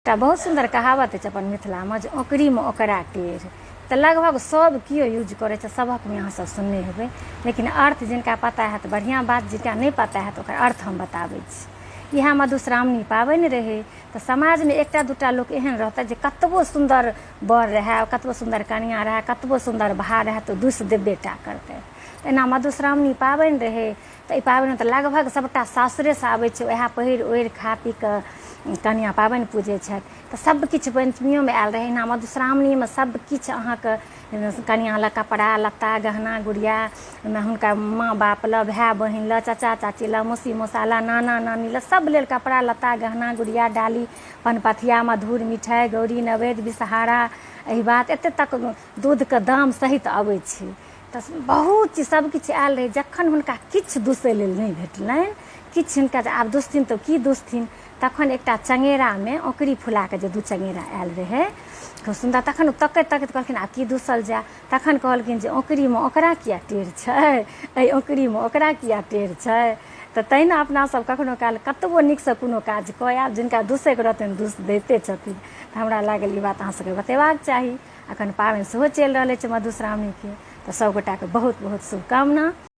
एकटा बहुत सुंदर कहावत है अपन मिथिला में जे ओकरी में ओकरा टेढ़। तो लगभग सब कियो यूज करे सबक में अहाँ सब सुनने हेबै, लेकिन अर्थ जिनका पता है तो बढ़िया बात, जिनका नहीं पता है तो ओकर अर्थ हम बताबै छी। इएह मधुश्रावणी पाबनि रहे तो समाज में एकटा दूटा लोग एहन रहता जे कतबो सुंदर बर रहे, कतबो सुंदर कनिया रहे, कतबो सुंदर भाय रहे तो दुष देबेटा करते। एना मधुश्रावणी पाबनि रहे तो पाबनि तो लगभग सबटा सासुरे से आबै छै, वएह पहिर ओढ़ि खा पी कऽ कनिया पाबनि पूजै छथि। तो सबकिछु पंचमियोमे आयल रहे, एना मधुश्रावणीमे सबकिछु अहाँके कनिया लए कपड़ा लत्ता गहना गुड़िया, हुनका माँ बाप लए, भाय बहिन लए, चाचा चाची लए, मौसी मौसा नाना नानी लए, सब लेल कपड़ा लत्ता गहना गुड़िया डाली पनपथिया मधुर मिठाई गौरी नवेद बिषहारा एहि बात एते तक दूधके दाम सहित अबै छै। तो बहुत चीज सबकिछु आयल रहे। जखन हुनका किछु दुसै लेल नहीं भेटलनि, किछु हुनका आब दुसथिन तो की दुसथिन, तखन एकटा चंगेरामे ओकरी फुला के जे दू चंगेरा आयल रहे खूब सुंदर, तखन तकैत तकैत कहलखिन आब की दुसल जाए। तखन कहलखिन जे ओकरीमे ओकरा किया टेढ़ छै, एहि ओकरीमे ओकरा किया टेढ़ छै। तो तहिना अपना सब कखनो काल कतबो नीकसँ कोनो काज कऽ आयब, जिनका दुसैके रहतनि दुस दैते छथिन। तऽ हमरा लागल ई बात अहाँ सबके बतेबाक चाही। अखन पाबनि सेहो चलि रहल छै मधुश्रावणीके, तो सब गोटाके बहुत बहुत शुभकामना।